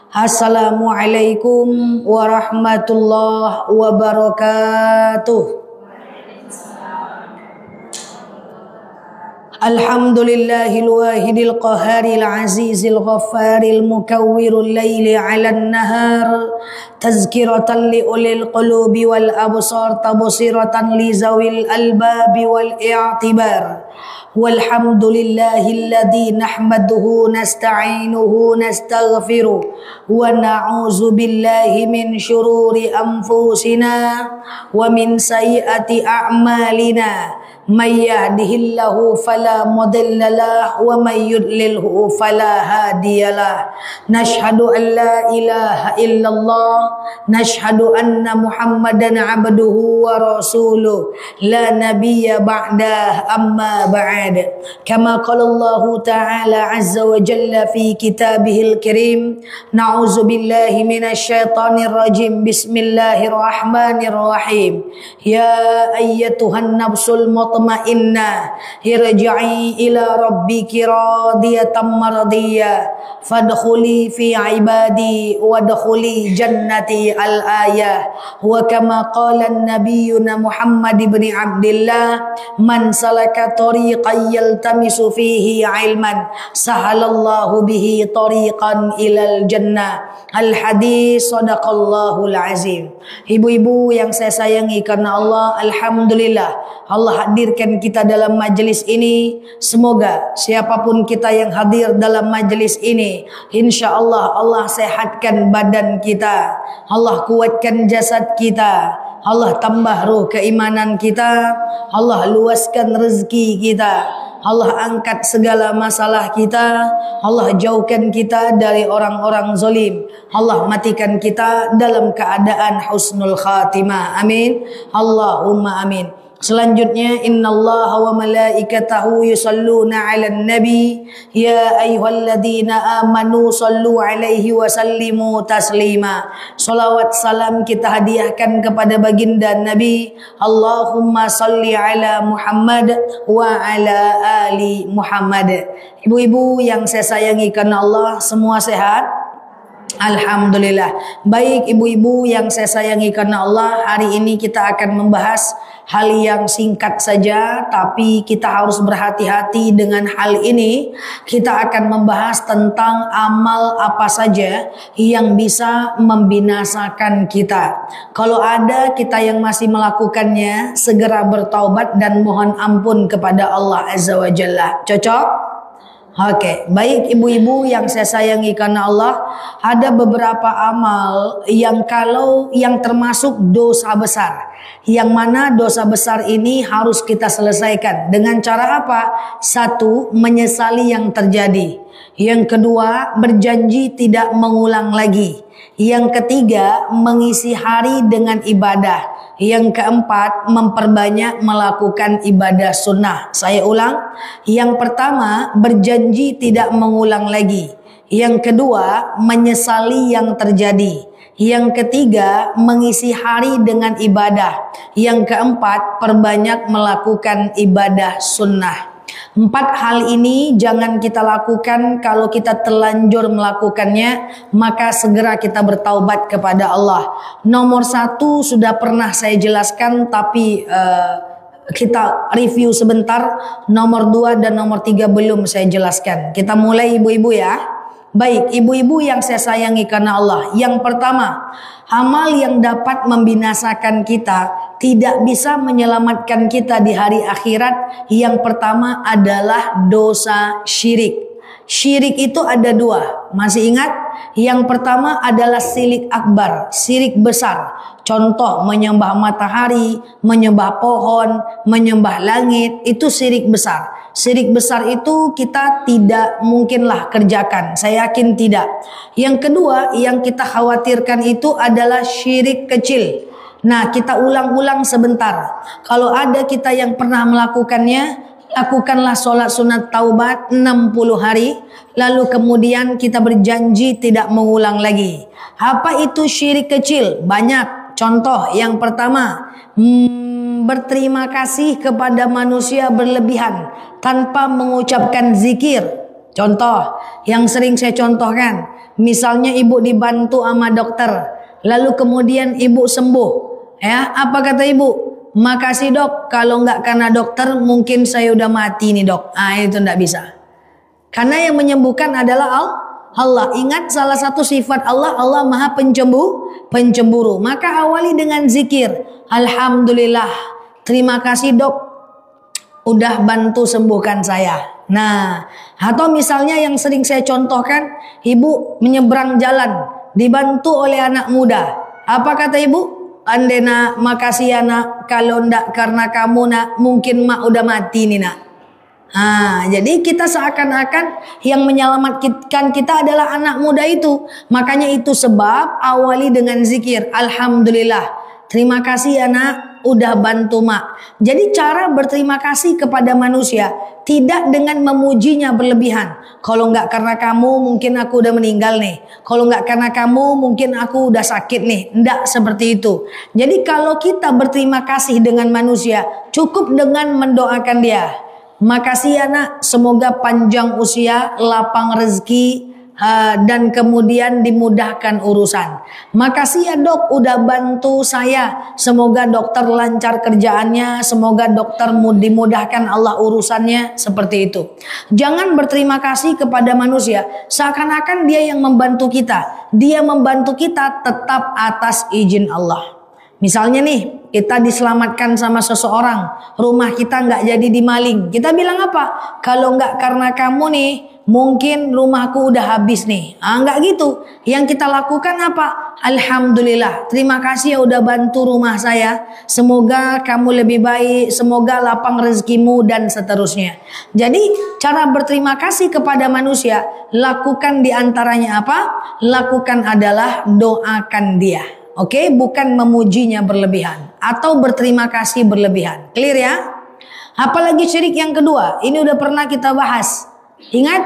Assalamualaikum warahmatullahi wabarakatuh. Alhamdulillahil wahidil qaharil azizil ghaffaril mukawwirul laili 'alan nahar tazkiratan li ulil qulubi wal absar tabsiratan li zawil albabi wal i'tibar. Walhamdulillahilladzi nahmaduhu nasta'inuhu nastaghfiruh wa na'udzu billahi min syururi anfusina wa min sayyiati a'malina. May yahdihillahu fala mudilla lahu wa may yudlilhu fala hadiyalah. Nashhadu an la ilaha illallah, nashhadu anna Muhammadan abduhu wa rasuluh, la nabiyya ba'dah, amma ba'd. Kama qala Allah ta'ala azza wa jalla fi kitabihil karim, na'udzu billahi minasy syaithanir rajim. Bismillahirrahmanirrahim. Ya ayyatuhan nafsul mutmainnah irji'i ila rabbiki radiyatan mardiyah fadkhuli fi ibadi wadkhuli jannati al-ayah. Wa kama qala nabiyyuna Muhammad ibn Abdullah, man salaka tariqan yaltamisu fihi ilman sahalallahu bihi tariqan ilal jannah. Al-hadis sadaqallahul azim. Ibu-ibu yang saya sayangi karena Allah, alhamdulillah Allah hadirkan kita dalam majelis ini. Semoga siapapun kita yang hadir dalam majelis ini, insya Allah Allah sehatkan badan kita, Allah kuatkan jasad kita, Allah tambah ruh keimanan kita, Allah luaskan rezeki kita, Allah angkat segala masalah kita, Allah jauhkan kita dari orang-orang zalim, Allah matikan kita dalam keadaan husnul khatimah. Amin. Allahumma amin. Selanjutnya, innallaha wa malaikatahu yusalluna 'alan nabi ya ayyuhalladzina amanu sallu 'alaihi wa sallimu taslima. Salawat salam kita hadiahkan kepada baginda Nabi. Allahumma salli ala Muhammad wa ala ali Muhammad. Ibu-ibu yang saya sayangi karena Allah, semua sehat? Alhamdulillah. Baik ibu-ibu yang saya sayangi karena Allah, hari ini kita akan membahas hal yang singkat saja, tapi kita harus berhati-hati dengan hal ini. Kita akan membahas tentang amal apa saja yang bisa membinasakan kita. Kalau ada kita yang masih melakukannya, segera bertaubat dan mohon ampun kepada Allah Azza wa Jalla. Cocok? Oke, baik ibu-ibu yang saya sayangi karena Allah, ada beberapa amal yang termasuk dosa besar, yang mana dosa besar ini harus kita selesaikan dengan cara apa? Satu, menyesali yang terjadi. Yang kedua, berjanji tidak mengulang lagi. Yang ketiga, mengisi hari dengan ibadah. Yang keempat, memperbanyak melakukan ibadah sunnah. Saya ulang, yang pertama, berjanji tidak mengulang lagi. Yang kedua, menyesali yang terjadi. Yang ketiga, mengisi hari dengan ibadah. Yang keempat, perbanyak melakukan ibadah sunnah. 4 hal ini jangan kita lakukan. Kalau kita terlanjur melakukannya, maka segera kita bertaubat kepada Allah. Nomor 1 sudah pernah saya jelaskan, tapi kita review sebentar. Nomor 2 dan nomor 3 belum saya jelaskan. Kita mulai ibu-ibu ya. Baik, ibu-ibu yang saya sayangi karena Allah. Yang pertama, amal yang dapat membinasakan kita, tidak bisa menyelamatkan kita di hari akhirat. Yang pertama adalah dosa syirik. Syirik itu ada 2. Masih ingat? Yang pertama adalah syirik akbar, syirik besar. Contoh, menyembah matahari, menyembah pohon, menyembah langit, itu syirik besar. Syirik besar itu kita tidak mungkinlah kerjakan. Saya yakin tidak. Yang kedua yang kita khawatirkan itu adalah syirik kecil. Nah, kita ulang-ulang sebentar. Kalau ada kita yang pernah melakukannya, lakukanlah sholat sunat taubat 60 hari. Lalu kemudian kita berjanji tidak mengulang lagi. Apa itu syirik kecil? Banyak. Contoh yang pertama, berterima kasih kepada manusia berlebihan tanpa mengucapkan zikir. Contoh yang sering saya contohkan, misalnya ibu dibantu sama dokter, lalu kemudian ibu sembuh, ya apa kata ibu? Makasih dok, kalau nggak karena dokter mungkin saya udah mati nih dok. Itu nggak bisa. Karena yang menyembuhkan adalah Allah. Ingat salah satu sifat Allah, Allah maha pencemburu. Maka awali dengan zikir. Alhamdulillah, terima kasih dok, udah bantu sembuhkan saya. Nah, atau misalnya yang sering saya contohkan, ibu menyeberang jalan, dibantu oleh anak muda. Apa kata ibu? Ande nak, makasih ya nak, kalau ndak karena kamu nak, mungkin mak udah mati nih nak. Jadi kita seakan-akan yang menyelamatkan kita adalah anak muda itu. Makanya itu sebab awali dengan zikir. Alhamdulillah, terima kasih ya nak, udah bantu mak. Jadi cara berterima kasih kepada manusia tidak dengan memujinya berlebihan. Kalau nggak karena kamu mungkin aku udah meninggal nih. Kalau nggak karena kamu mungkin aku udah sakit nih. Nggak seperti itu. Jadi kalau kita berterima kasih dengan manusia, cukup dengan mendoakan dia. Makasih ya nak, semoga panjang usia, lapang rezeki, dan kemudian dimudahkan urusan. Makasih ya dok, udah bantu saya. Semoga dokter lancar kerjaannya, semoga dokter dimudahkan Allah urusannya. Seperti itu. Jangan berterima kasih kepada manusia seakan-akan dia yang membantu kita. Dia membantu kita tetap atas izin Allah. Misalnya nih, kita diselamatkan sama seseorang, rumah kita nggak jadi dimaling. Kita bilang apa? Kalau nggak karena kamu nih, mungkin rumahku udah habis nih. Nggak gitu. Yang kita lakukan apa? Alhamdulillah, terima kasih ya udah bantu rumah saya. Semoga kamu lebih baik, semoga lapang rezekimu dan seterusnya. Jadi cara berterima kasih kepada manusia, lakukan diantaranya apa? Lakukan adalah doakan dia. Oke, bukan memujinya berlebihan atau berterima kasih berlebihan. Clear ya? Apalagi syirik yang kedua, ini udah pernah kita bahas. Ingat,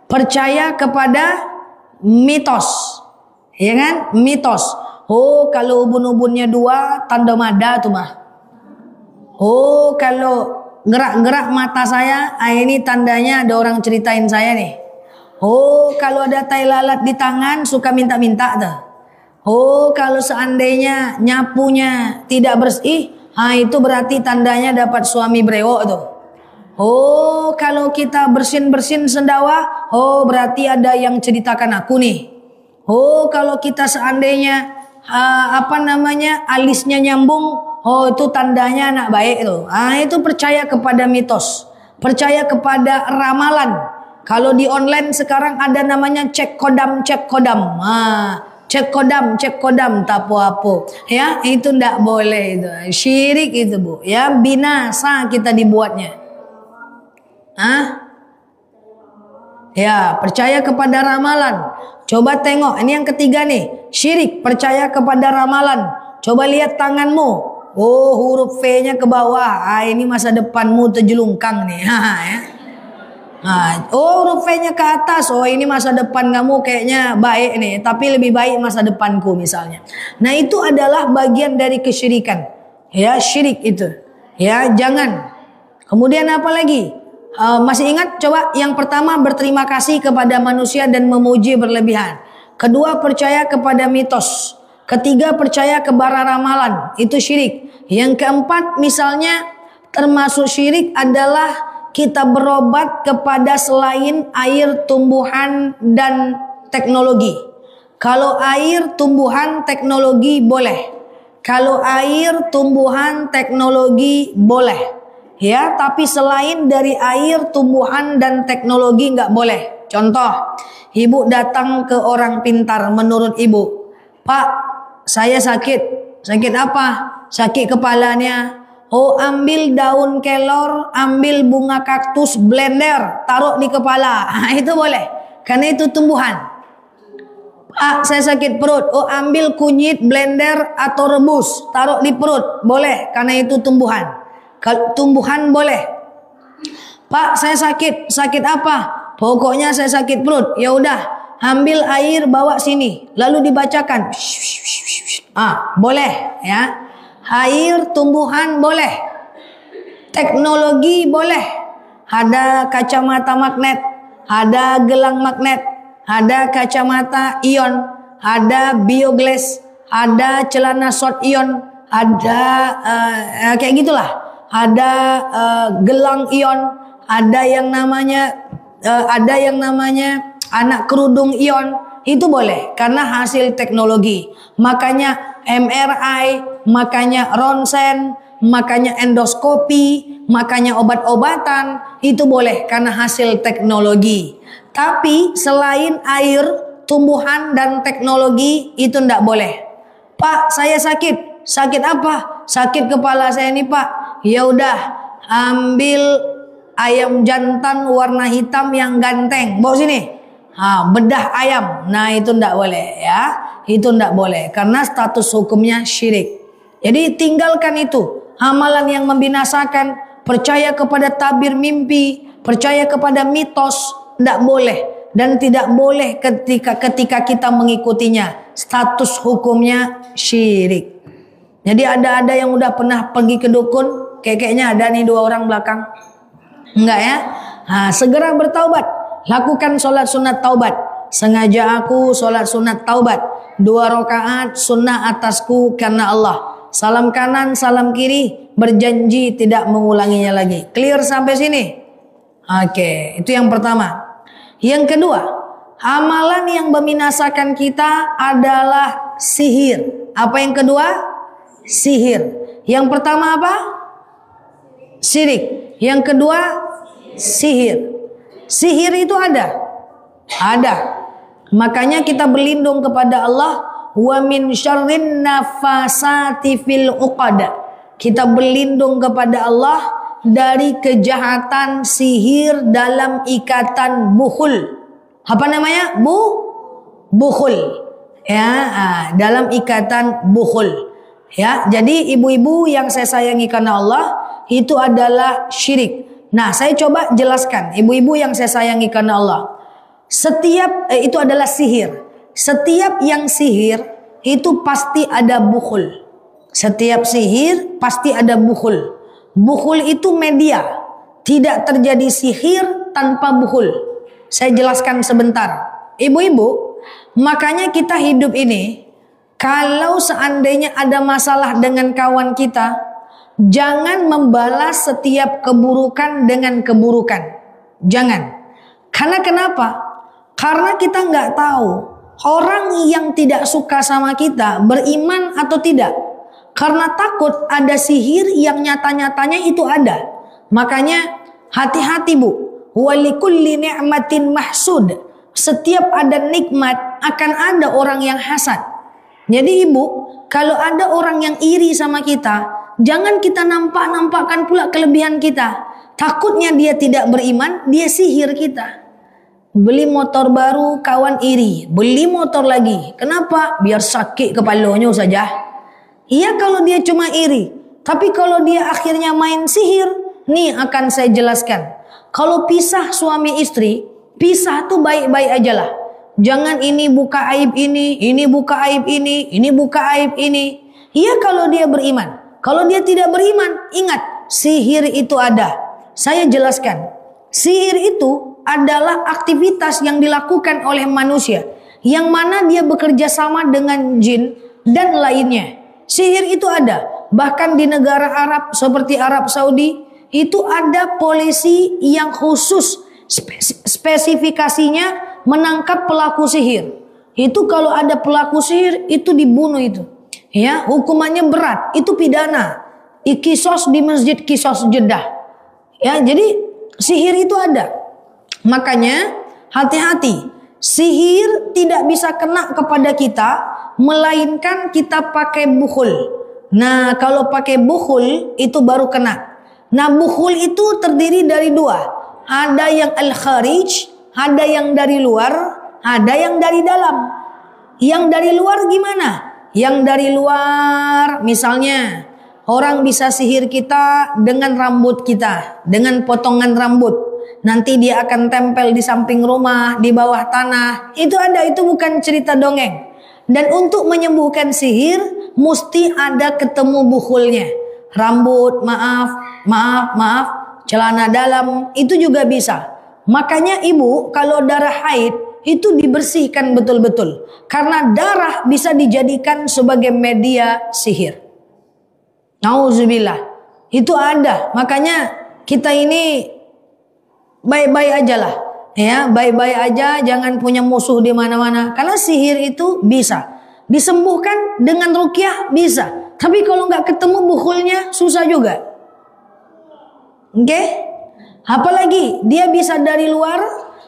percaya kepada mitos. Ya kan? Mitos. Oh, kalau ubun-ubunnya 2, tanda mada tuh mah. Oh, kalau gerak-gerak mata saya, ini tandanya ada orang ceritain saya nih. Oh, kalau ada tai lalat di tangan, suka minta-minta tuh. Oh, kalau seandainya nyapunya tidak bersih, itu berarti tandanya dapat suami brewok tuh. Oh, kalau kita bersin-bersin sendawa, berarti ada yang ceritakan aku nih. Oh, kalau kita seandainya alisnya nyambung, itu tandanya anak baik tuh. Itu percaya kepada mitos, percaya kepada ramalan. Kalau di online sekarang ada namanya cek kodam. Cek kodam tak apa-apa. Ya, itu ndak boleh itu. Syirik itu, Bu. Ya, binasa kita dibuatnya. Ya, percaya kepada ramalan. Coba tengok, ini yang ketiga nih. Syirik, percaya kepada ramalan. Coba lihat tanganmu. Oh, huruf V-nya ke bawah. Ini masa depanmu terjelungkang nih. Ya. Huruf V-nya ke atas. Oh, ini masa depan kamu kayaknya baik nih, tapi lebih baik masa depanku misalnya. Nah, itu adalah bagian dari kesyirikan. Ya, syirik itu. Ya, jangan. Kemudian apa lagi? Masih ingat? Coba yang pertama berterima kasih kepada manusia dan memuji berlebihan. Kedua, percaya kepada mitos. Ketiga, percaya kepada ramalan. Itu syirik. Yang keempat, misalnya termasuk syirik adalah kita berobat kepada selain air, tumbuhan, dan teknologi. Kalau air, tumbuhan, teknologi boleh. Kalau air, tumbuhan, teknologi boleh. Ya, tapi selain dari air, tumbuhan, dan teknologi nggak boleh. Contoh, ibu datang ke orang pintar menurut ibu. Pak, saya sakit. Sakit apa? Sakit kepalanya. Oh, ambil daun kelor, ambil bunga kaktus, blender, taruh di kepala. Itu boleh. Karena itu tumbuhan. Pak, saya sakit perut. Oh, ambil kunyit, blender, atau rebus, taruh di perut. Boleh. Karena itu tumbuhan. Tumbuhan boleh. Pak, saya sakit. Sakit apa? Pokoknya saya sakit perut. Ya udah, ambil air, bawa sini. Lalu dibacakan. Boleh. Ya. Air, tumbuhan boleh. Teknologi boleh. Ada kacamata magnet. ada gelang magnet, ada kacamata ion, ada bioglass, ada celana short ion, ada kayak gitulah, ada gelang ion, ada yang namanya anak kerudung ion. Itu boleh karena hasil teknologi. Makanya MRI, makanya ronsen, makanya endoskopi, makanya obat-obatan itu boleh karena hasil teknologi. Tapi selain air, tumbuhan dan teknologi itu tidak boleh. Pak, saya sakit. Sakit apa? Sakit kepala saya nih, Pak. Ya udah, ambil ayam jantan warna hitam yang ganteng. Bawa sini. Bedah ayam. Nah, itu tidak boleh ya. Itu tidak boleh karena status hukumnya syirik. Jadi tinggalkan itu. Amalan yang membinasakan, percaya kepada tabir mimpi, percaya kepada mitos, tidak boleh. Dan tidak boleh ketika kita mengikutinya. Status hukumnya syirik. Jadi ada yang udah pernah pergi ke dukun, kayaknya ada nih 2 orang belakang. Enggak ya? Segera bertaubat. Lakukan sholat sunat taubat. Sengaja aku sholat sunat taubat 2 rakaat sunnah atasku karena Allah. Salam kanan, salam kiri, berjanji tidak mengulanginya lagi. Clear sampai sini? Oke, itu yang pertama. Yang kedua, amalan yang membinasakan kita adalah sihir. Apa yang kedua? Sihir. Yang pertama apa? Syirik. Yang kedua, sihir. Sihir itu ada. Makanya kita berlindung kepada Allah. Wa min syarrin nafasati fil uqad. Kita berlindung kepada Allah dari kejahatan sihir dalam ikatan bukhul. Apa namanya? Bukhul. Ya, dalam ikatan bukhul. Ya, jadi ibu-ibu yang saya sayangi karena Allah, itu adalah syirik. Nah, saya coba jelaskan, ibu-ibu yang saya sayangi karena Allah. Setiap itu adalah sihir. Setiap yang sihir itu pasti ada bukhul. Setiap sihir pasti ada bukhul. Bukhul itu media. Tidak terjadi sihir tanpa bukhul. Saya jelaskan sebentar. Ibu-ibu, makanya kita hidup ini, kalau seandainya ada masalah dengan kawan kita, jangan membalas setiap keburukan dengan keburukan. Jangan. Karena kenapa? Karena kita nggak tahu orang yang tidak suka sama kita beriman atau tidak. Karena takut ada sihir yang nyata-nyatanya itu ada. Makanya hati-hati bu. Walikulli ni'matin mahsud. Setiap ada nikmat akan ada orang yang hasad. Jadi ibu, kalau ada orang yang iri sama kita, jangan kita nampakkan pula kelebihan kita. Takutnya dia tidak beriman, dia sihir kita. Beli motor baru, kawan iri. Beli motor lagi. Kenapa? Biar sakit kepalanya saja. Iya kalau dia cuma iri. Tapi kalau dia akhirnya main sihir, nih akan saya jelaskan. Kalau pisah suami istri, pisah tuh baik-baik aja lah. Jangan ini buka aib ini buka aib ini buka aib ini. Iya kalau dia beriman. Kalau dia tidak beriman, ingat, sihir itu ada. Saya jelaskan. Sihir itu adalah aktivitas yang dilakukan oleh manusia. Yang mana dia bekerja sama dengan jin dan lainnya. Sihir itu ada. Bahkan di negara Arab seperti Arab Saudi, itu ada polisi yang khusus spesifikasinya menangkap pelaku sihir. Itu kalau ada pelaku sihir, itu dibunuh itu. Ya, hukumannya berat, itu pidana. Kisos di masjid Kisos Jeddah. Ya, jadi sihir itu ada. Makanya hati-hati. Sihir tidak bisa kena kepada kita, melainkan kita pakai bukhul. Nah, kalau pakai bukhul itu baru kena. Nah, bukhul itu terdiri dari 2. Ada yang al-kharij, ada yang dari luar, ada yang dari dalam. Yang dari luar gimana? Yang dari luar, misalnya orang bisa sihir kita dengan rambut kita, dengan potongan rambut. Nanti dia akan tempel di samping rumah, di bawah tanah. Itu ada, itu bukan cerita dongeng. Dan untuk menyembuhkan sihir, mesti ada ketemu bukhulnya. Rambut, maaf, celana dalam, itu juga bisa. Makanya ibu kalau darah haid itu dibersihkan betul-betul. Karena darah bisa dijadikan sebagai media sihir. Nauzubillah. Itu ada. Makanya kita ini baik-baik aja lah. Ya, baik-baik aja, jangan punya musuh di mana-mana. Karena sihir itu bisa disembuhkan dengan ruqyah, bisa. Tapi kalau nggak ketemu bukhulnya susah juga. Oke? Apalagi dia bisa dari luar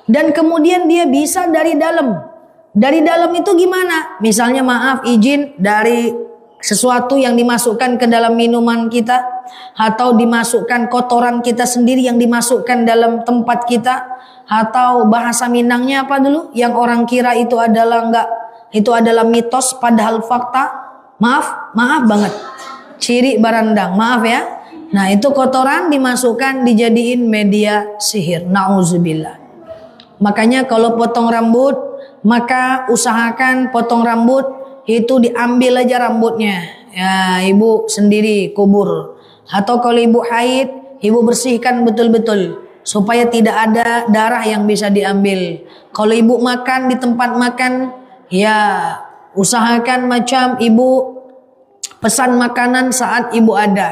dan kemudian dia bisa dari dalam. Dari dalam itu gimana? Misalnya maaf izin dari sesuatu yang dimasukkan ke dalam minuman kita, atau dimasukkan kotoran kita sendiri yang dimasukkan dalam tempat kita, atau bahasa Minangnya apa dulu yang orang kira itu adalah itu adalah mitos padahal fakta. Maaf banget, ciri barandang, maaf ya. Nah itu kotoran dimasukkan dijadiin media sihir. Nauzubillah. Makanya kalau potong rambut, maka usahakan potong rambut itu diambil aja rambutnya. Ya, ibu sendiri kubur. Atau kalau ibu haid, ibu bersihkan betul-betul supaya tidak ada darah yang bisa diambil. Kalau ibu makan di tempat makan, ya usahakan macam ibu pesan makanan saat ibu ada.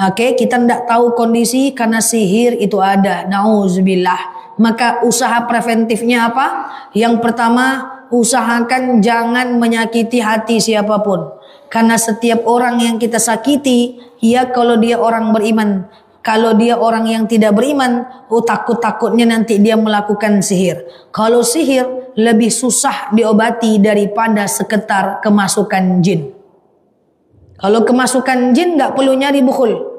Oke, kita tidak tahu kondisi karena sihir itu ada. Nauzubillah. Maka usaha preventifnya apa? Yang pertama, usahakan jangan menyakiti hati siapapun. Karena setiap orang yang kita sakiti, ya kalau dia orang beriman. Kalau dia orang yang tidak beriman, takut-takutnya nanti dia melakukan sihir. Kalau sihir lebih susah diobati daripada sekedar kemasukan jin. Kalau kemasukan jin nggak perlu nyari bukhul.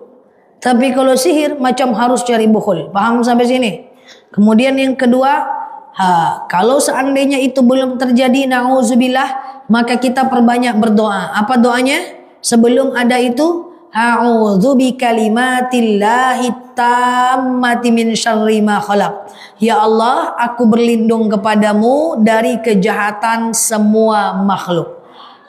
Tapi kalau sihir macam harus cari bukhul. Paham sampai sini? Kemudian yang kedua, kalau seandainya itu belum terjadi, na'udzubillah, maka kita perbanyak berdoa. Apa doanya? Sebelum ada itu, a'udzu bikalimatillahi tammati min syarri ma khalaq. Ya Allah, aku berlindung kepadamu dari kejahatan semua makhluk.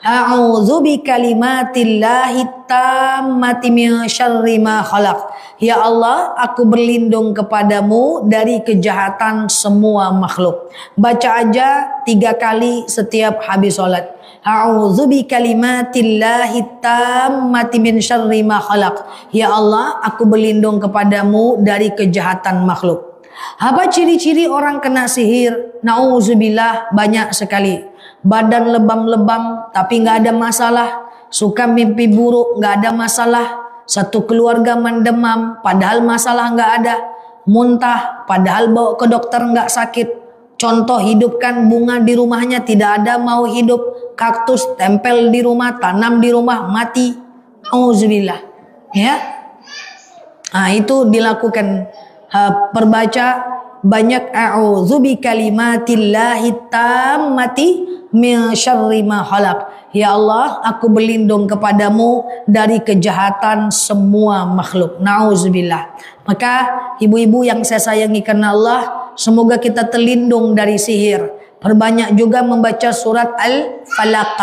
A'udzu bikalimatillahi tammati min syarri ma khalaq. Ya Allah, aku berlindung kepadamu dari kejahatan semua makhluk. Baca aja 3 kali setiap habis sholat. A'udzu bikalimatillahi tammati min syarri ma khalaq. Ya Allah, aku berlindung kepadamu dari kejahatan makhluk. Apa ciri-ciri orang kena sihir? Nauzubillah, banyak sekali. Badan lebam-lebam tapi nggak ada masalah. Suka mimpi buruk, nggak ada masalah. Satu keluarga mendemam padahal masalah nggak ada. Muntah padahal bawa ke dokter nggak sakit. Contoh, hidupkan bunga di rumahnya tidak ada mau hidup. Kaktus tempel di rumah, tanam di rumah, mati. Auzubillah. Ya. Nah, itu dilakukan. Perbaca banyak a'udzu bikalimatillahi tammati min syarri ma khalaq. Ya Allah, aku berlindung kepadamu dari kejahatan semua makhluk. Nauzubillah. Maka ibu-ibu yang saya sayangi karena Allah, semoga kita terlindung dari sihir. Perbanyak juga membaca surat Al-Falaq.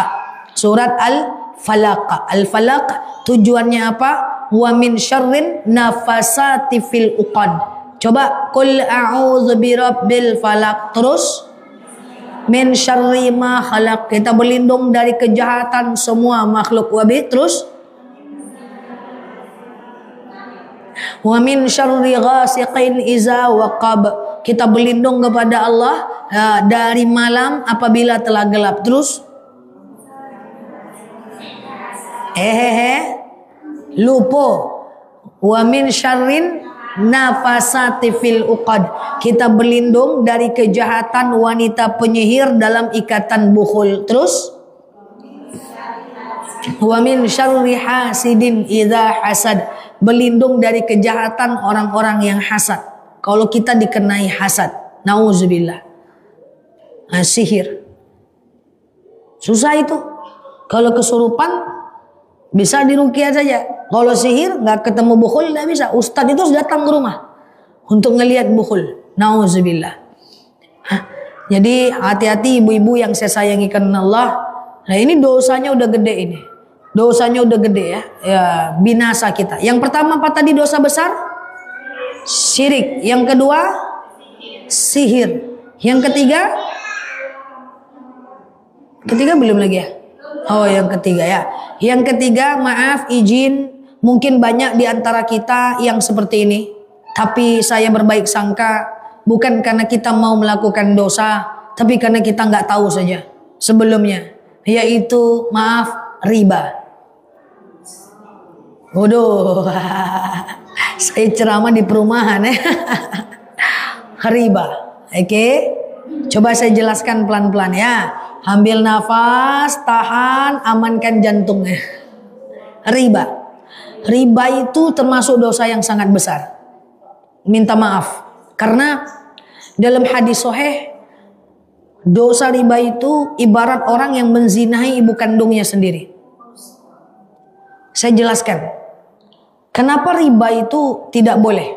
Surat Al-Falaq. Al-Falaq tujuannya apa? Wa min syarrin nafasati fil uqad. Coba qul a'udzu birabbil falaq. Terus min syarri ma khalaq. Kita berlindung dari kejahatan semua makhluk. Wabi terus wa min syarri ghasiqin iza waqab. Kita berlindung kepada Allah dari malam apabila telah gelap. Terus lupa. Wa min syarrin nafasati fil uqad. Kita berlindung dari kejahatan wanita penyihir dalam ikatan bukhul. Terus wa min syarri hasidin idza hasad. Berlindung dari kejahatan orang-orang yang hasad. Kalau kita dikenai hasad, nauzubillah. Sihir susah itu. Kalau kesurupan bisa diruqyah saja. Kalau sihir nggak ketemu bukhul nggak bisa. Ustadz itu harus datang ke rumah untuk ngelihat bukhul. Nauzubillah. Jadi hati-hati ibu-ibu yang saya sayangi karena Allah. Nah ini dosanya udah gede ini. Dosanya udah gede ya. Ya binasa kita. Yang pertama apa tadi dosa besar? Syirik. Yang kedua sihir. Yang ketiga? Ketiga belum lagi ya? Oh, yang ketiga ya. Yang ketiga, maaf izin, mungkin banyak di antara kita yang seperti ini. Tapi saya berbaik sangka, bukan karena kita mau melakukan dosa, tapi karena kita nggak tahu saja sebelumnya. Yaitu, maaf, riba. Waduh, saya ceramah di perumahan ya. Riba, oke? Coba saya jelaskan pelan-pelan ya. Ambil nafas, tahan, amankan jantungnya. Riba. Riba itu termasuk dosa yang sangat besar. Minta maaf. Karena dalam hadis sahih, dosa riba itu ibarat orang yang menzinahi ibu kandungnya sendiri. Saya jelaskan. Kenapa riba itu tidak boleh?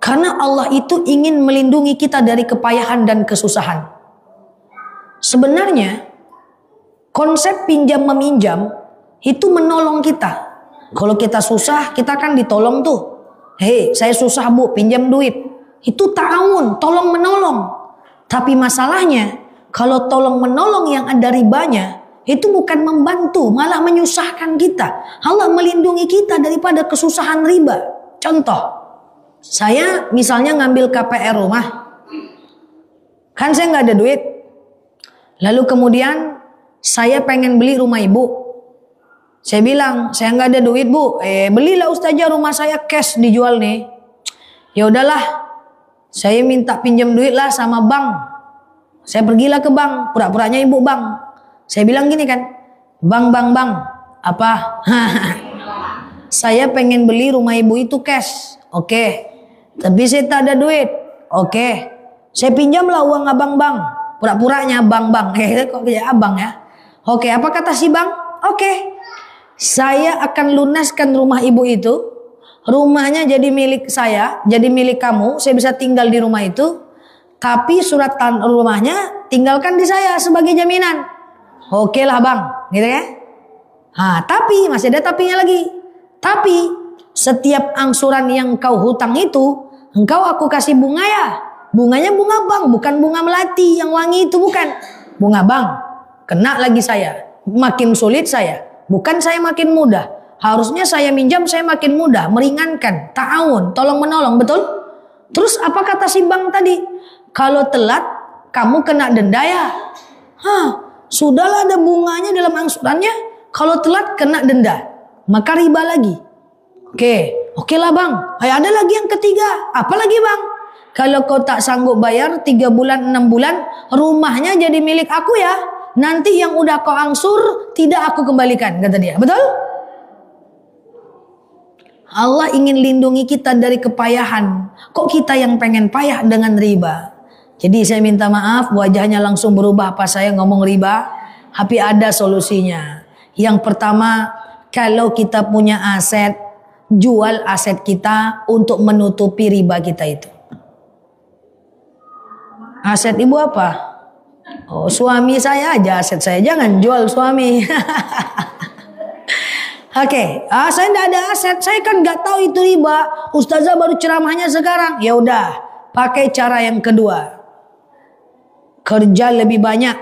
Karena Allah itu ingin melindungi kita dari kepayahan dan kesusahan. Sebenarnya konsep pinjam meminjam itu menolong kita. Kalau kita susah, kita kan ditolong tuh. Hei, saya susah bu, pinjam duit. Itu ta'awun, tolong menolong. Tapi masalahnya, kalau tolong menolong yang ada ribanya, itu bukan membantu, malah menyusahkan kita. Allah melindungi kita daripada kesusahan riba. Contoh, saya misalnya ngambil KPR rumah. Kan saya nggak ada duit. Lalu kemudian saya pengen beli rumah ibu. Saya bilang, saya nggak ada duit bu. Belilah ustazah rumah saya cash dijual nih. Ya udahlah, saya minta pinjam duit lah sama bank. Saya pergilah ke bank, pura-puranya ibu bank. Saya bilang gini kan, bang, apa? Saya pengen beli rumah ibu itu cash. Oke. Tapi saya tak ada duit. Oke. Saya pinjamlah uang abang bang. Pura-puranya bang. Kok kayak abang ya. Oke, apa kata si bang? Oke. Saya akan lunaskan rumah ibu itu. Rumahnya jadi milik saya, jadi milik kamu. Saya bisa tinggal di rumah itu. Tapi surat rumahnya tinggalkan di saya sebagai jaminan. Oke lah bang, gitu ya. Tapi masih ada tapinya lagi. Tapi setiap angsuran yang kau hutang itu, engkau aku kasih bunga ya. Bunganya bunga bang, bukan bunga melati yang wangi itu, bukan. Bunga bang, kena lagi saya. Makin sulit saya, bukan saya makin mudah. Harusnya saya minjam, saya makin mudah. Meringankan, ta'awun, tolong menolong, betul? Terus apa kata si bang tadi? Kalau telat, kamu kena denda ya. Sudahlah ada bunganya dalam angsurannya. Kalau telat kena denda. Maka riba lagi. Oke lah bang. Ada lagi yang ketiga. Apa lagi bang? Kalau kau tak sanggup bayar 3 bulan 6 bulan, rumahnya jadi milik aku ya. Nanti yang udah kau angsur tidak aku kembalikan, kata dia. Betul? Allah ingin lindungi kita dari kepayahan. Kok kita yang pengen payah dengan riba? Jadi saya minta maaf, wajahnya langsung berubah pas saya ngomong riba. Tapi ada solusinya. Yang pertama, kalau kita punya aset, jual aset kita untuk menutupi riba kita itu. Aset ibu apa? Oh, suami saya aja aset saya. Jangan jual suami. Saya tidak ada aset. Saya kan nggak tahu itu riba. Ustazah baru ceramahnya sekarang. Ya udah, pakai cara yang kedua. Kerja lebih banyak.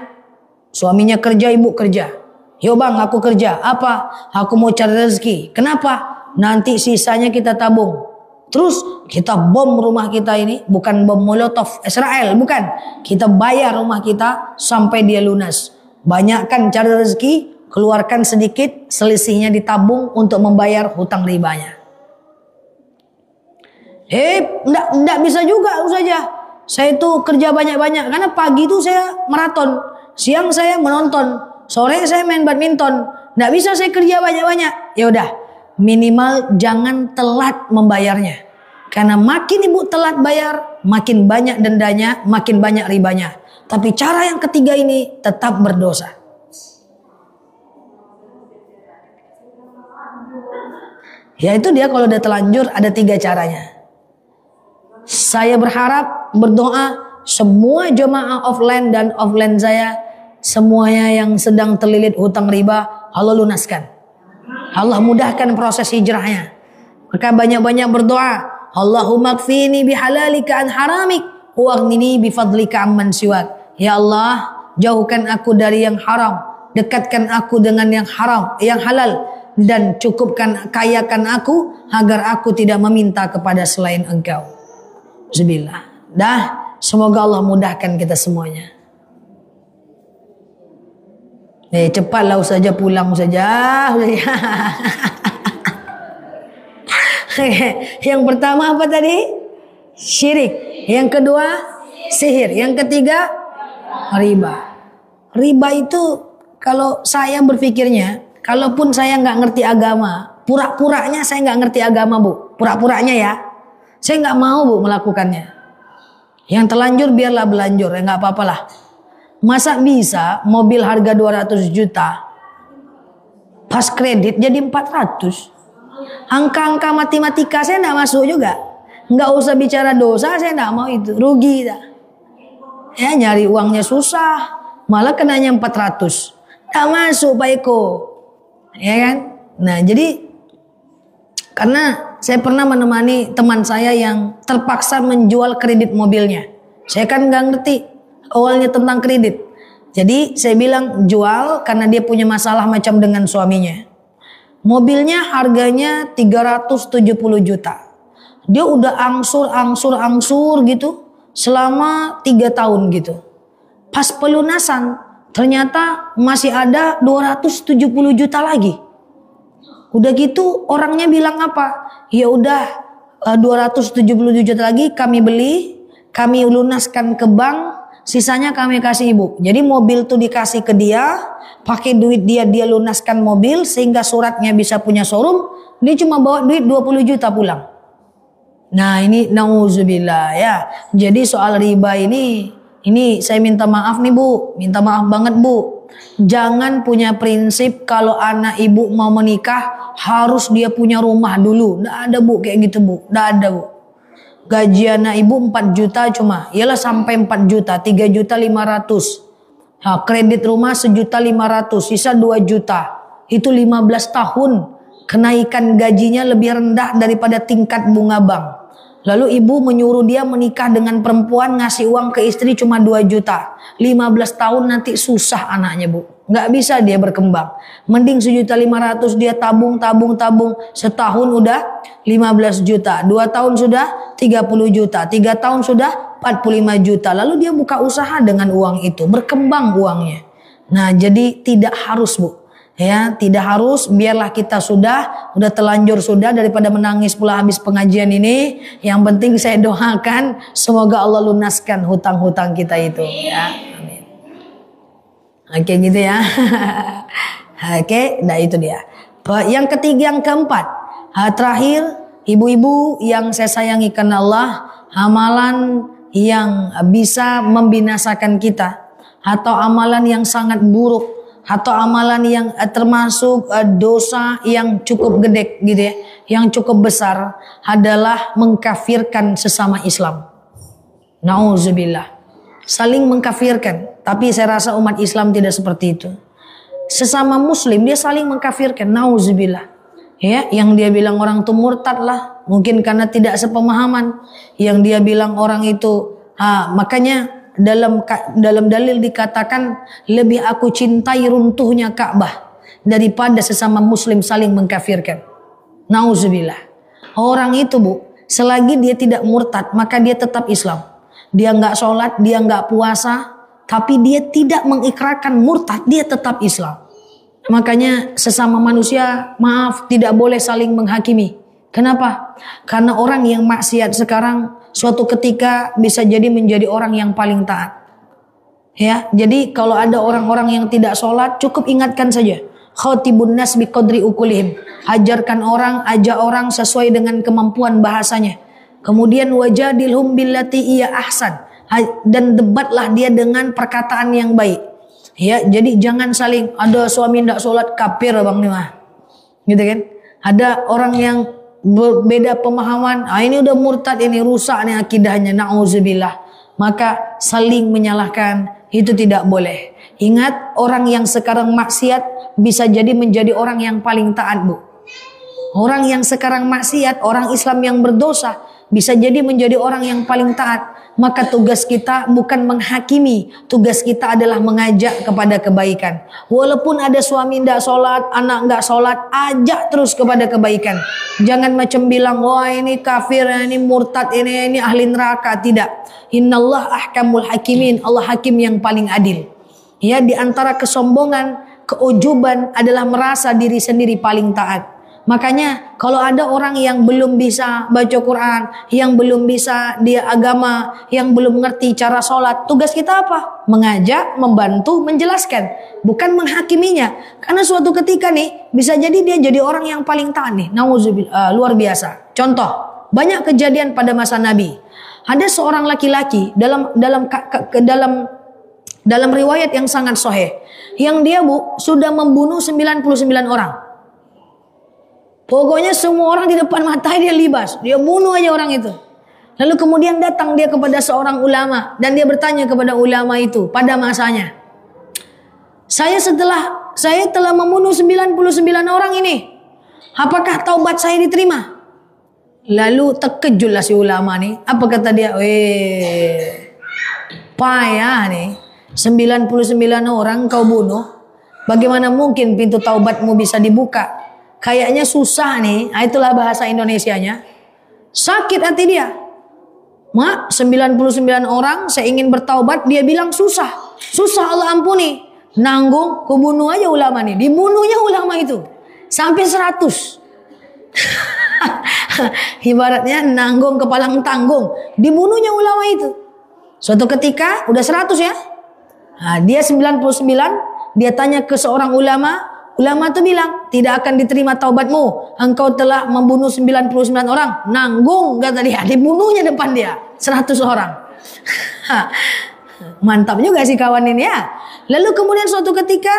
Suaminya kerja, ibu kerja. Yo bang, aku kerja. Apa? Aku mau cari rezeki. Kenapa? Nanti sisanya kita tabung. Terus kita bom rumah kita ini. Bukan bom Molotov Israel, bukan. Kita bayar rumah kita sampai dia lunas. Banyakkan cari rezeki, keluarkan sedikit, selisihnya ditabung untuk membayar hutang ribanya. Enggak bisa juga saja. Saya itu kerja banyak-banyak karena pagi itu saya maraton, siang saya menonton, sore saya main badminton. Enggak bisa saya kerja banyak-banyak. Ya udah, minimal jangan telat membayarnya. Karena makin ibu telat bayar, makin banyak dendanya, makin banyak ribanya. Tapi cara yang ketiga ini tetap berdosa. Ya itu dia kalau udah telanjur ada 3 caranya. Saya berharap, berdoa, semua jemaah offline dan offline saya, semuanya yang sedang terlilit hutang riba, Allah lunaskan. Allah mudahkan proses hijrahnya. Maka banyak-banyak berdoa. Allahumma kfini bihalalika an haramik waghnini bifadlika amman siwak. Ya Allah, jauhkan aku dari yang haram, dekatkan aku dengan yang haram, yang halal, dan cukupkan, kayakan aku agar aku tidak meminta kepada selain Engkau. Bismillah. Dah, semoga Allah mudahkan kita semuanya. Cepatlah saja pulang saja. Yang pertama apa tadi? Syirik. Yang kedua sihir. Yang ketiga riba. Riba itu kalau saya berpikirnya, kalaupun saya nggak ngerti agama, pura-puranya saya nggak ngerti agama, Bu. Pura-puranya ya. Saya nggak mau, Bu, melakukannya. Yang terlanjur biarlah berlanjur, ya nggak apa-apalah. Masa bisa mobil harga 200 juta pas kredit jadi 400? Angka-angka matematika saya nggak masuk juga. Nggak usah bicara dosa, saya nggak mau itu. Rugi dah. Ya, nyari uangnya susah, malah kenanya 400. Nggak masuk Pak Eko. Ya kan? Nah, jadi karena saya pernah menemani teman saya yang terpaksa menjual kredit mobilnya. Saya kan nggak ngerti awalnya tentang kredit. Jadi saya bilang jual karena dia punya masalah macam dengan suaminya. Mobilnya harganya 370 juta. Dia udah angsur gitu selama 3 tahun gitu. Pas pelunasan ternyata masih ada 270 juta lagi. Udah gitu orangnya bilang apa? Ya udah 270 juta lagi kami beli, kami lunaskan ke bank, sisanya kami kasih ibu. Jadi mobil tuh dikasih ke dia, pakai duit dia lunaskan mobil sehingga suratnya bisa punya showroom. Dia cuma bawa duit 20 juta pulang. Nah ini nauzubillah ya. Jadi soal riba ini saya minta maaf nih Bu, minta maaf banget Bu. Jangan punya prinsip kalau anak ibu mau menikah harus dia punya rumah dulu. Nggak ada Bu kayak gitu Bu, nggak ada Bu. Gaji anak ibu 4 juta cuma, iyalah sampai 4 juta, 3 juta 500. Nah, kredit rumah 1.500.000, sisa 2 juta. Itu 15 tahun kenaikan gajinya lebih rendah daripada tingkat bunga bank. Lalu ibu menyuruh dia menikah dengan perempuan, ngasih uang ke istri cuma 2 juta. 15 tahun nanti susah anaknya Bu. Nggak bisa dia berkembang. Mending 1.500.000 dia tabung. Setahun udah 15 juta. 2 tahun sudah 30 juta. 3 tahun sudah 45 juta. Lalu dia buka usaha dengan uang itu. Berkembang uangnya. Nah jadi tidak harus Bu. Ya, tidak harus, biarlah kita sudah terlanjur sudah daripada menangis pula habis pengajian ini. Yang penting saya doakan semoga Allah lunaskan hutang-hutang kita itu ya. Amin. Oke gitu ya. Oke, nah itu dia. Yang ketiga, yang keempat, terakhir, ibu-ibu yang saya sayangi karena Allah, amalan yang bisa membinasakan kita atau amalan yang sangat buruk atau amalan yang termasuk dosa yang cukup gede gitu ya, yang cukup besar adalah mengkafirkan sesama Islam. Nauzubillah. Saling mengkafirkan. Tapi saya rasa umat Islam tidak seperti itu. Sesama muslim dia saling mengkafirkan. Nauzubillah. Ya, yang dia bilang orang itu murtad lah, mungkin karena tidak sepemahaman. Yang dia bilang orang itu makanya dalam dalil dikatakan lebih aku cintai runtuhnya Ka'bah daripada sesama muslim saling mengkafirkan. Nauzubillah. Orang itu Bu, selagi dia tidak murtad maka dia tetap Islam. Dia nggak sholat, dia nggak puasa, tapi dia tidak mengikrarkan murtad, dia tetap Islam. Makanya sesama manusia, maaf, tidak boleh saling menghakimi. Kenapa? Karena orang yang maksiat sekarang suatu ketika bisa jadi menjadi orang yang paling taat. Ya, jadi kalau ada orang-orang yang tidak sholat, cukup ingatkan saja. Khatibun nas biqadri ukulihim. Ajarkan orang, ajak orang sesuai dengan kemampuan bahasanya. Kemudian wajadilhum billati iya ahsan. Dan debatlah dia dengan perkataan yang baik. Ya, jadi jangan saling ada suami tidak sholat kafir bang nih mah. Gitu kan? Ada orang yang berbeda pemahaman, ini udah murtad, ini rusak nih akidahnya, na'udzubillah. Maka saling menyalahkan itu tidak boleh. Ingat, orang yang sekarang maksiat bisa jadi menjadi orang yang paling taat Bu. Orang yang sekarang maksiat, orang Islam yang berdosa bisa jadi menjadi orang yang paling taat. Maka tugas kita bukan menghakimi, tugas kita adalah mengajak kepada kebaikan. Walaupun ada suami tidak sholat, anak nggak sholat, ajak terus kepada kebaikan. Jangan macam bilang, wah ini kafir, ini murtad, ini ahli neraka. Tidak. Innallah ahkamul hakimin. Allah hakim yang paling adil. Ya, di antara kesombongan, keujuban adalah merasa diri sendiri paling taat. Makanya kalau ada orang yang belum bisa baca Quran, yang belum bisa dia agama, yang belum ngerti cara sholat, tugas kita apa? Mengajak, membantu, menjelaskan, bukan menghakiminya. Karena suatu ketika nih bisa jadi dia jadi orang yang paling taat nih. Nauzubillah, luar biasa. Contoh, banyak kejadian pada masa Nabi. Ada seorang laki-laki dalam riwayat yang sangat sahih, yang dia sudah membunuh 99 orang. Pokoknya semua orang di depan mata dia libas. Dia bunuh aja orang itu. Lalu kemudian datang dia kepada seorang ulama. Dan dia bertanya kepada ulama itu pada masanya. Saya telah membunuh 99 orang ini. Apakah taubat saya diterima? Lalu terkejutlah si ulama nih. Apa kata dia? Payah nih. 99 orang kau bunuh. Bagaimana mungkin pintu taubatmu bisa dibuka? Kayaknya susah nih. Itulah bahasa Indonesianya. Sakit hati dia. 99 orang saya ingin bertaubat, dia bilang susah. Susah Allah ampuni. Nanggung, kubunuh aja ulama nih. Dibunuhnya ulama itu. Sampai 100. Ibaratnya nanggung kepalang tanggung. Dibunuhnya ulama itu. Suatu ketika, udah 100 ya. Nah, dia 99, dia tanya ke seorang ulama. Ulama itu bilang, tidak akan diterima taubatmu. Engkau telah membunuh 99 orang. Nanggung, kata dia. Dibunuhnya depan dia. 100 orang. Mantap juga sih kawan ini ya. Lalu kemudian suatu ketika,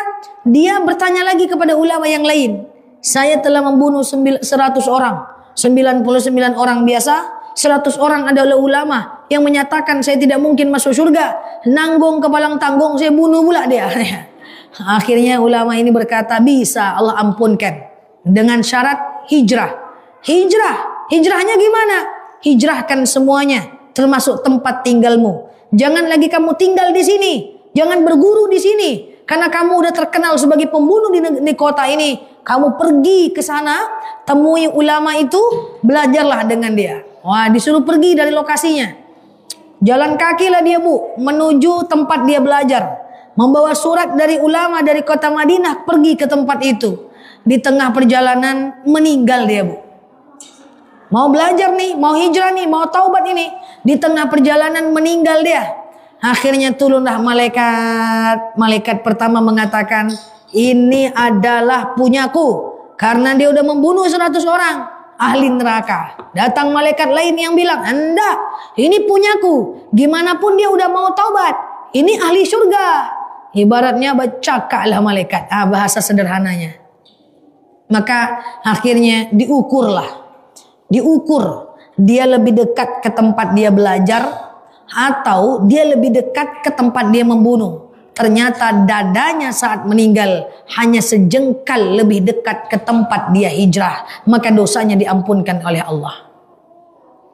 dia bertanya lagi kepada ulama yang lain. Saya telah membunuh 100 orang. 99 orang biasa. 100 orang adalah ulama yang menyatakan saya tidak mungkin masuk surga. Nanggung kepalang tanggung, saya bunuh pula dia. Akhirnya ulama ini berkata, bisa Allah ampunkan dengan syarat hijrah. Hijrahnya gimana? Hijrahkan semuanya, termasuk tempat tinggalmu. Jangan lagi kamu tinggal di sini, jangan berguru di sini, karena kamu udah terkenal sebagai pembunuh di kota ini. Kamu pergi ke sana, temui ulama itu, belajarlah dengan dia. Wah, disuruh pergi dari lokasinya. Jalan kakilah dia menuju tempat dia belajar. Membawa surat dari ulama dari kota Madinah, pergi ke tempat itu. Di tengah perjalanan meninggal dia Mau belajar nih, mau hijrah nih, mau taubat ini. Di tengah perjalanan meninggal dia. Akhirnya turunlah malaikat. Malaikat pertama mengatakan, ini adalah punyaku. Karena dia udah membunuh 100 orang. Ahli neraka. Datang malaikat lain yang bilang, enggak, ini punyaku. Gimana pun dia udah mau taubat. Ini ahli surga. Ibaratnya bercakaplah malaikat. Bahasa sederhananya. Maka akhirnya diukur. Dia lebih dekat ke tempat dia belajar, atau dia lebih dekat ke tempat dia membunuh. Ternyata dadanya saat meninggal hanya sejengkal lebih dekat ke tempat dia hijrah. Maka dosanya diampunkan oleh Allah.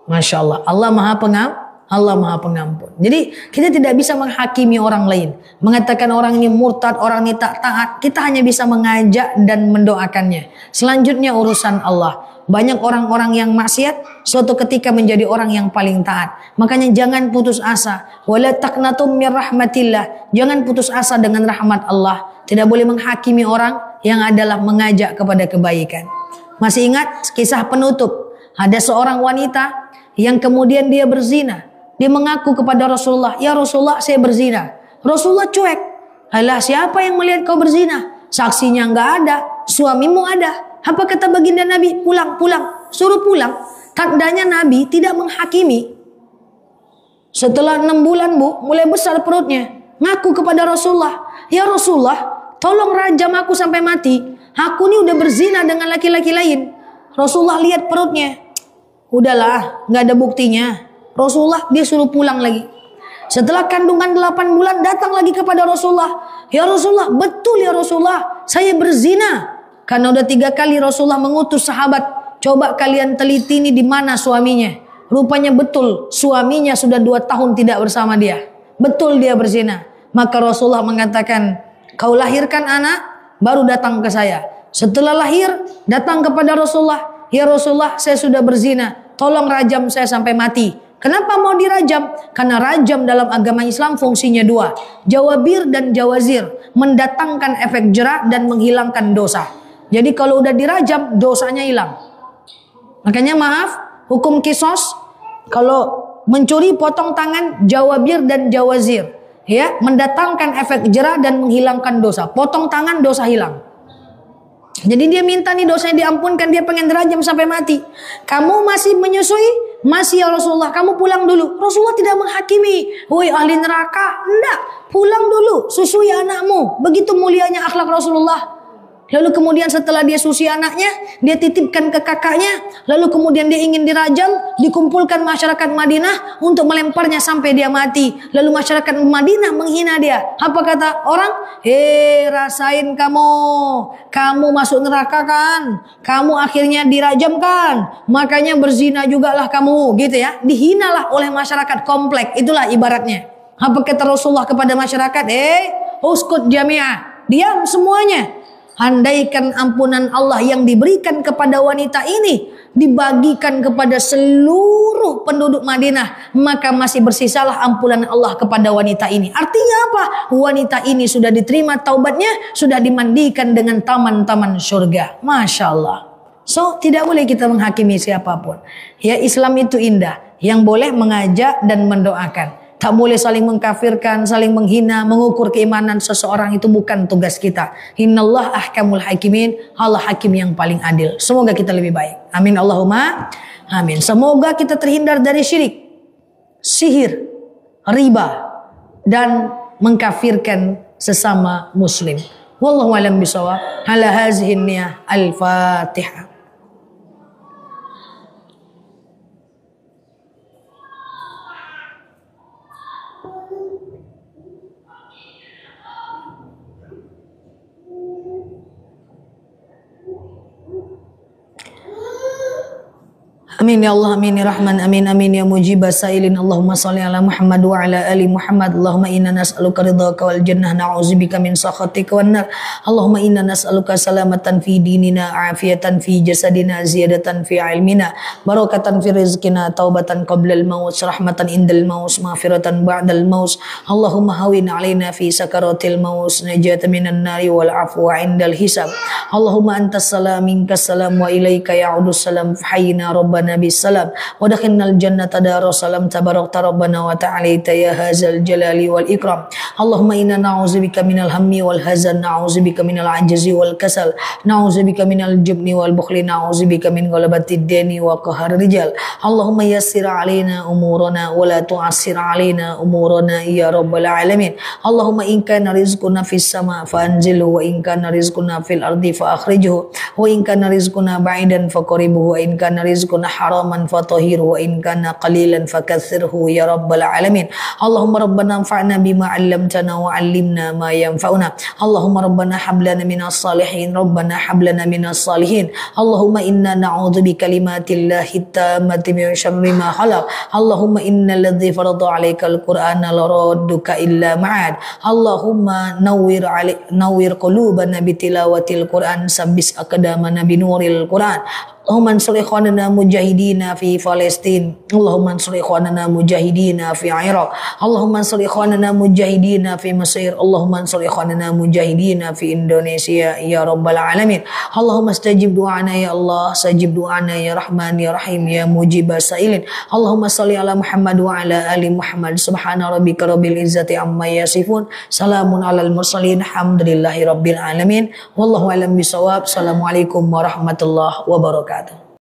Masya Allah. Allah maha pengampun. Jadi kita tidak bisa menghakimi orang lain. Mengatakan orang ini murtad, orang ini tak taat. Kita hanya bisa mengajak dan mendoakannya. Selanjutnya urusan Allah. Banyak orang-orang yang maksiat suatu ketika menjadi orang yang paling taat. Makanya jangan putus asa. Wala taqnatum min rahmatillah. Jangan putus asa dengan rahmat Allah. Tidak boleh menghakimi orang, yang adalah mengajak kepada kebaikan. Masih ingat kisah penutup? Ada seorang wanita yang kemudian dia berzina. Dia mengaku kepada Rasulullah, ya Rasulullah saya berzina. Rasulullah cuek. Alah, siapa yang melihat kau berzina? Saksinya enggak ada, suamimu ada. Apa kata baginda Nabi? Pulang. Suruh pulang. Tandanya Nabi tidak menghakimi. Setelah 6 bulan mulai besar perutnya. Ngaku kepada Rasulullah, ya Rasulullah, tolong rajam aku sampai mati. Aku ini udah berzina dengan laki-laki lain. Rasulullah lihat perutnya. Udahlah, nggak ada buktinya. Rasulullah dia suruh pulang lagi. Setelah kandungan 8 bulan datang lagi kepada Rasulullah. Ya Rasulullah, betul ya Rasulullah, saya berzina. Karena udah 3 kali Rasulullah mengutus sahabat, coba kalian teliti ini di mana suaminya. Rupanya betul suaminya sudah 2 tahun tidak bersama dia. Betul dia berzina. Maka Rasulullah mengatakan, kau lahirkan anak, baru datang ke saya. Setelah lahir, datang kepada Rasulullah. Ya Rasulullah, saya sudah berzina. Tolong rajam saya sampai mati. Kenapa mau dirajam? Karena rajam dalam agama Islam fungsinya 2. Jawabir dan jawazir. Mendatangkan efek jerak dan menghilangkan dosa. Jadi kalau udah dirajam, dosanya hilang. Makanya maaf, hukum kisos, kalau mencuri potong tangan, jawabir dan jawazir. Ya, mendatangkan efek jerak dan menghilangkan dosa. Potong tangan, dosa hilang. Jadi dia minta nih dosanya diampunkan, dia pengen dirajam sampai mati. Kamu masih menyusui? Masih ya Rasulullah, kamu pulang dulu. Rasulullah tidak menghakimi. Woi ahli neraka, enggak. Pulang dulu, susui anakmu. Begitu mulianya akhlak Rasulullah. Lalu kemudian setelah dia susui anaknya, dia titipkan ke kakaknya. Lalu kemudian dia ingin dirajam, dikumpulkan masyarakat Madinah untuk melemparnya sampai dia mati. Lalu masyarakat Madinah menghina dia. Apa kata orang? Rasain kamu masuk neraka kan? Kamu akhirnya dirajam kan? Makanya berzina jugalah kamu, gitu ya. Dihinalah oleh masyarakat komplek. Itulah ibaratnya. Apa kata Rasulullah kepada masyarakat? Uskut jami'ah. Diam semuanya. Andaikan ampunan Allah yang diberikan kepada wanita ini dibagikan kepada seluruh penduduk Madinah, maka masih bersisalah ampunan Allah kepada wanita ini. Artinya apa? Wanita ini sudah diterima taubatnya, sudah dimandikan dengan taman-taman surga. Masya Allah. So, tidak boleh kita menghakimi siapapun. Ya, Islam itu indah. Yang boleh mengajak dan mendoakan. Tak boleh saling mengkafirkan, saling menghina, mengukur keimanan seseorang, itu bukan tugas kita. Innallah ahkamul hakimin, Allah hakim yang paling adil. Semoga kita lebih baik. Amin Allahumma amin. Semoga kita terhindar dari syirik, sihir, riba, dan mengkafirkan sesama muslim. Wallahu a'lam bishawab. Ala hazihi niyah. Al-Fatihah. Amin ya Allah, amin ya Rahman, amin amin ya mujibah sailin. Allahumma salli ala Muhammad wa ala ali Muhammad. Allahumma inna nas'aluka ridhaka wal jannah, na'udzubika min sakhatika wan nar. Allahumma inna nas'aluka salamatan fi dinina, afiyatan fi jasadina, ziyadatan fi ilmina, barakatan fi rizqina, taubatan qabla al maut, rahmatan indal maut, maghfiratan ba'dal maut. Allahumma hawin alaina fi sakaratil maut, najatan minan nari wal afwa indal hisab. Allahumma antas salam minkas salam wa ilaika ya'udus salam, fahyina rabbana Nabi salam wa dakhalnal jannata darussalam, tabarakta rabbana wa ta'alaita ya hadzal jalali wal ikram. Allahumma inna na'udzubika minal hammi wal hazan, na'udzubika minal ajzi wal kasal, na'udzubika minal jubni wal bukhli, na'udzubika min ghalabatid dini wa qahar rijal. Allahumma yassir alaina umurana wa la tu'assir alaina umurana ya rabbal alamin. Allahumma in kana rizquna fis sama fa anzilhu, wa in kana rizquna fil ardi fa akhrijhu, wa in kana rizquna ba'idan fa qaribuhu, wa in kana rizquna haraman fatahhiru, wa in kana qalilan fakaththirhu ya rabbal alamin. Allahumma rabbana anfa'na bima 'allamtana wa 'allimna ma yanfa'una. Allahumma rabbana hab lana minas salihin, rabbana hab lana minas salihin. Allahumma inna na'udzu bikalimatillahi tammati min syarri ma khalaq. Allahumma innal ladzi farada 'alaikal qur'ana laradduka illa ma'ad. Allahumma nawwir qulubana bitilawatil qur'an, sabbis aqdamana binuril qur'an. Allahumma ansur ikhwanana mujahidina fi Palestin. Allahumma ansur ikhwanana mujahidina fi Iraq. Allahumma ansur ikhwanana mujahidina fi Mesir. Allahumma ansur ikhwanana mujahidina fi Indonesia ya rabbal alamin. Allahumma istajib du'ana ya Allah, sajib du'ana ya Rahman ya Rahim ya mujibah sailin. Allahumma salli ala Muhammad wa ala ali Muhammad. Subhana rabbika rabbil izzati amma yasifun. Salamun alal mursalin. Alhamdulillahi rabbil alamin. Wallahu alam bisawab. Assalamualaikum warahmatullahi wabarakatuh.